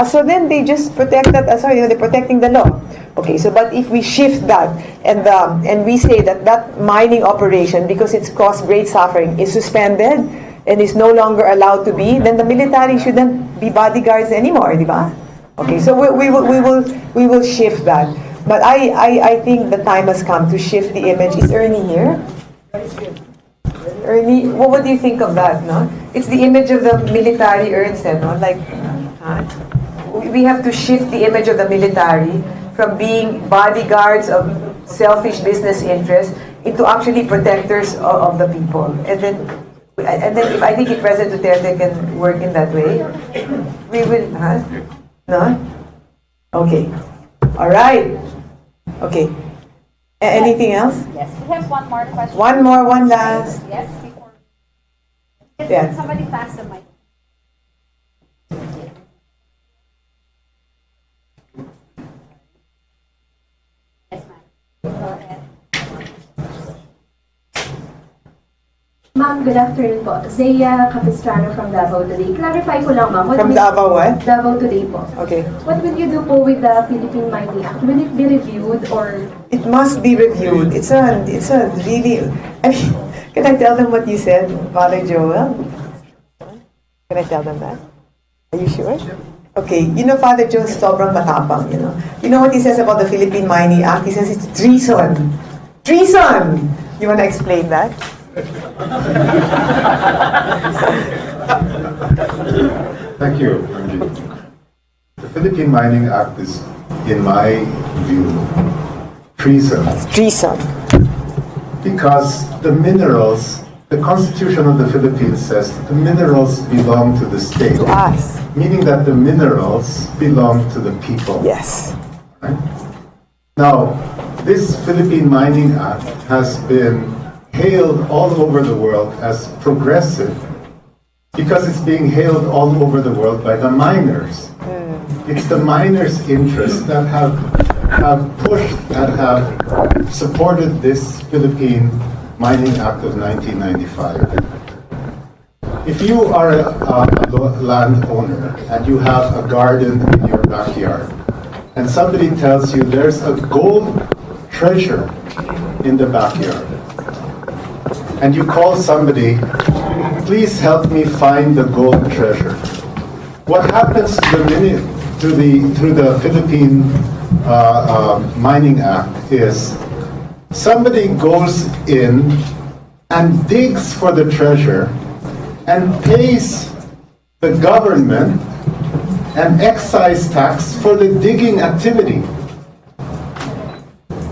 so then they just protect that, they're protecting the law. Okay, so but if we shift that, and we say that mining operation, because it's caused great suffering, is suspended, and is no longer allowed to be, then the military shouldn't be bodyguards anymore, di ba? Okay, so we will shift that. But I think the time has come to shift the image. Is Ernie here? Ernie, what do you think of that, no? It's the image of the military, Ern said, no? Like, we have to shift the image of the military from being bodyguards of selfish business interests into actually protectors of the people. And then if I think if President Duterte can work in that way, we will, no? Okay. All right. Okay. Anything else? Yes, we have one more question. One last. Yes, before. Yeah. Somebody pass the mic. Yes, ma'am. Go ahead. Ma'am, good afternoon po. Zaya Capistrano from Davao Today. Clarify ko lang, ma'am. From Davao what? Davao Today po. Okay. What will you do po with the Philippine Mining Act? Will it be reviewed or? It must be reviewed. It's a really, can I tell them what you said, Father Joel? Can I tell them that? Are you sure? Okay, Father Joel is sobrang matapang, You know what he says about the Philippine Mining Act? He says it's treason. Treason! You want to explain that? Thank you, Ranjit. The Philippine Mining Act is, in my view, treason. Treason. Because the minerals, the Constitution of the Philippines says the minerals belong to the state. To us. Meaning that the minerals belong to the people. Yes. Right? Now, this Philippine Mining Act has been hailed all over the world as progressive because it's being hailed all over the world by the miners. It's the miners' interests that have pushed, that have supported this Philippine Mining Act of 1995. If you are a landowner and you have a garden in your backyard and somebody tells you there's a gold treasure in the backyard, and you call somebody, please help me find the gold treasure. What happens to the Philippine Mining Act is somebody goes in and digs for the treasure and pays the government an excise tax for the digging activity.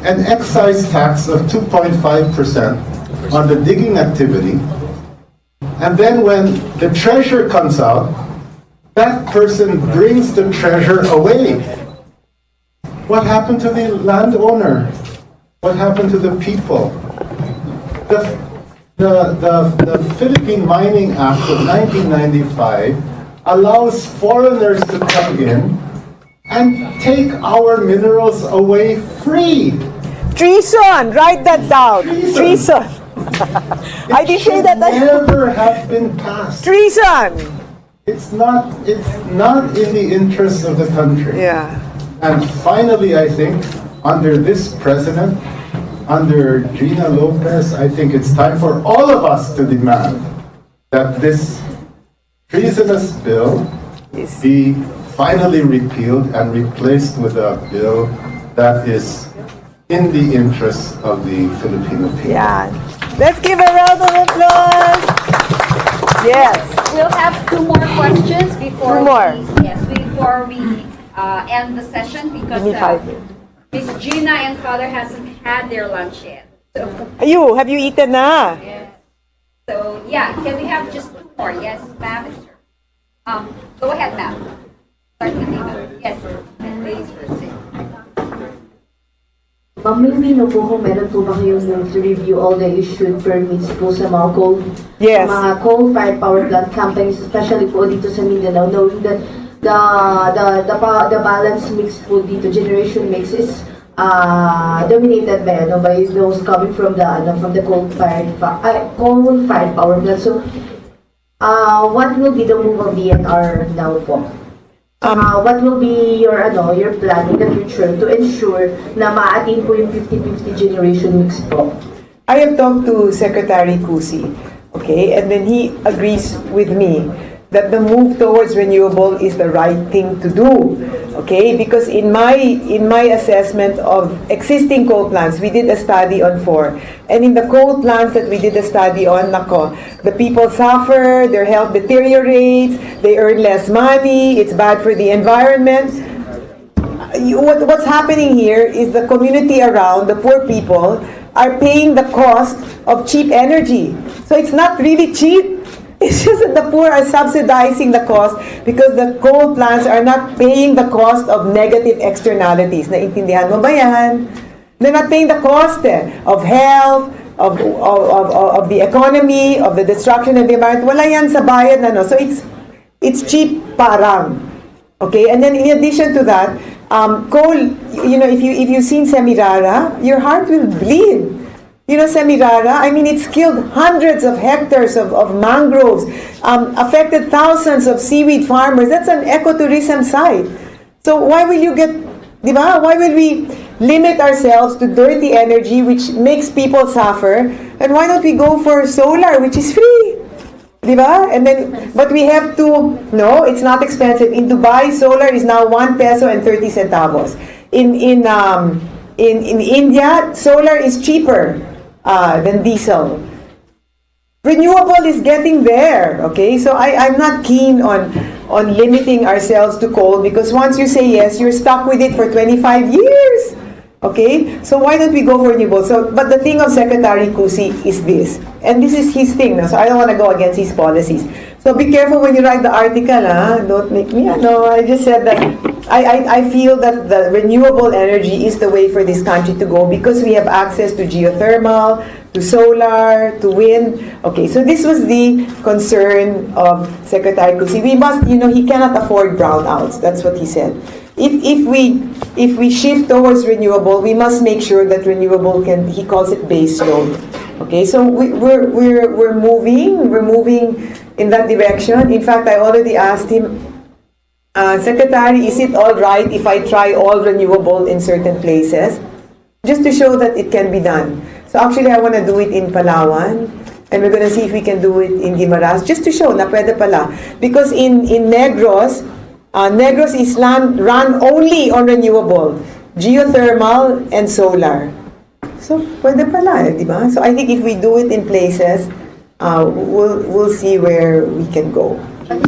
An excise tax of 2.5% on the digging activity, and then when the treasure comes out, that person brings the treasure away. What happened to the landowner? What happened to the people? The Philippine Mining Act of 1995 allows foreigners to come in and take our minerals away free. Treason! Write that down. Treason. I didn't say that. Never have been passed. Treason. It's not in the interest of the country. Yeah. And finally, I think under this president, under Gina Lopez, I think it's time for all of us to demand that this treasonous bill be finally repealed and replaced with a bill that is in the interest of the Filipino people. Yeah. Let's give a round of applause. Yes. We'll have 2 more questions before Two more. before we end the session because Give me 5 minutes. Miss Gina and Father hasn't had their lunch yet. So, Have you eaten na? so yeah, can we have just 2 more? Yes, ma'am. Go ahead, ma'am. Start the table. Yes, ladies first. Ma'am, maybe no po kung meron po ba kayong move to review all the issued permits po sa mga Yes. mga coal-fired power plant companies, especially po dito sa Mindanao, knowing that the balance mix po dito, generation mix is dominated by those coming from the coal-fired power plant. So, what will be the move of DNR now po? What will be your plan in the future to ensure na ma-attain po yung 50-50 generation mix po? I have talked to Secretary Cusi, okay, and then he agrees with me that the move towards renewable is the right thing to do, okay, because in my assessment of existing coal plants, we did a study on 4, and in the coal plants that we did a study on, the people suffer, their health deteriorates, they earn less money, it's bad for the environment. What's happening here is the community around, the poor people, are paying the cost of cheap energy. So it's not really cheap. It's just that the poor are subsidizing the cost because the coal plants are not paying the cost of negative externalities. Naintindihan mo ba yan? They're not paying the cost of health, of the economy, of the destruction of the environment. Wala yan sa bayad na, no? So it's cheap parang. Okay, and then in addition to that, coal, if you've seen Semirara, your heart will bleed. Semirara, I mean, it's killed hundreds of hectares of mangroves, affected thousands of seaweed farmers. That's an ecotourism site. So why will you why will we limit ourselves to dirty energy which makes people suffer? And why don't we go for solar, which is free? And then, but we have to, no, it's not expensive. In Dubai, solar is now 1 peso and 30 centavos. In India, solar is cheaper than diesel. Renewable is getting there, okay? So I'm not keen on limiting ourselves to coal because once you say yes, you're stuck with it for 25 years. Okay? So why don't we go for renewable? So, but the thing of Secretary Cusi is this. And this is his thing. So I don't want to go against his policies. So be careful when you write the article. Don't make me. No, I just said that I feel that the renewable energy is the way for this country to go because we have access to geothermal, to solar, to wind. Okay, so this was the concern of Secretary Cusi. We must, he cannot afford brownouts. That's what he said. If we shift towards renewable, we must make sure that renewable he calls it base load. Okay, so we're moving in that direction. In fact, I already asked him, Secretary, is it all right if I try all renewable in certain places? Just to show that it can be done. So actually, I want to do it in Palawan, and we're going to see if we can do it in Guimaras, just to show na pwede pala. Because in Negros, Negros is run only on renewable, geothermal, and solar. So, pwede pala, di ba? So, I think if we do it in places, we'll see where we can go. But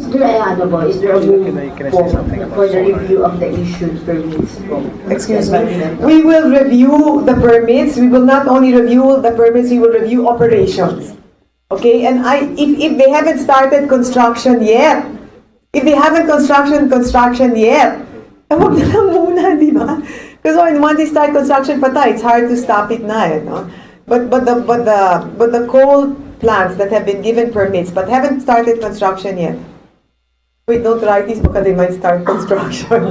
is there a move for the review of the issued permits? Excuse me? We will review the permits. We will not only review the permits, we will review operations. Okay? And if they haven't started construction yet, if they haven't construction yet, wag na lang muna, di ba? Because once they start construction it's hard to stop it na, no? But the coal plants that have been given permits but haven't started construction yet. Wait, don't write this because they might start construction.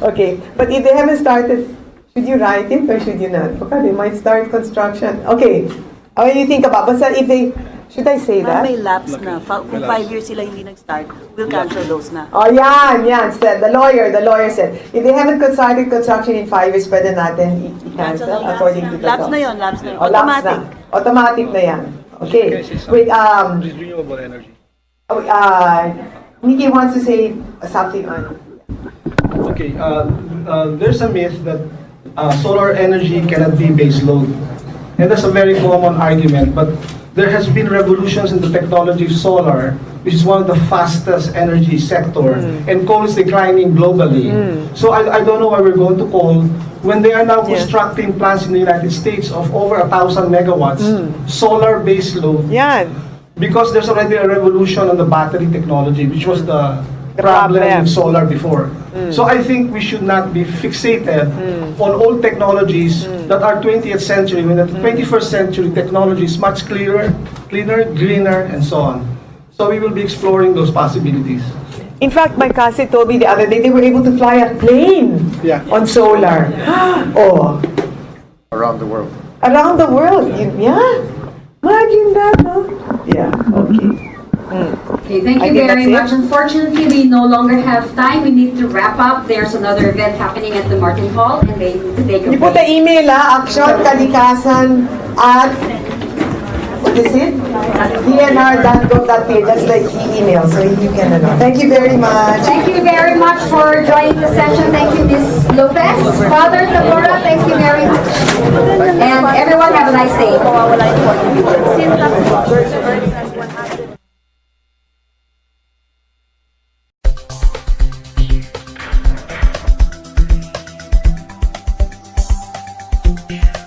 Okay, but if they haven't started, should you write it or should you not? Because they might start construction. Okay, how do you think about? But if they, should I say that? May lapse na. Kung 5 years sila hindi nag-start, we'll cancel those na. Oh, yan. The lawyer said, if they haven't started construction in 5 years, pwede natin i-cancel according to the law. Lapse na yun. Oh, Automatic. Automatic na yan. Okay. Wait, renewable energy. Nikki wants to say something on. Okay, there's a myth that solar energy cannot be base load. And that's a very common argument, but there has been revolutions in the technology of solar, which is one of the fastest energy sector, and coal is declining globally. So I don't know why we're going to coal when they are now constructing plants in the United States of over 1,000 megawatts, solar base load. Because there's already a revolution on the battery technology, which was the problem with solar before. So I think we should not be fixated on old technologies that are 20th century, when the 21st century technology is much clearer, cleaner, greener, and so on. So we will be exploring those possibilities. In fact, my cousin told me the other day they were able to fly a plane on solar. Oh. Around the world. Around the world. Yeah. Imagine that, no? Yeah, okay. Okay, thank I you think very that's much. Unfortunately, we no longer have time. We need to wrap up. There's another event happening at the Martin Hall, and they need to take a You put the email, action.kalikasan at, what is it? dnr.gov.ph. That's the email, so you can know. Thank you very much. Thank you very much for joining the session. Thank you, Ms. Lopez. Father Tabora, thank you very much. And everyone, have a nice day. Yeah.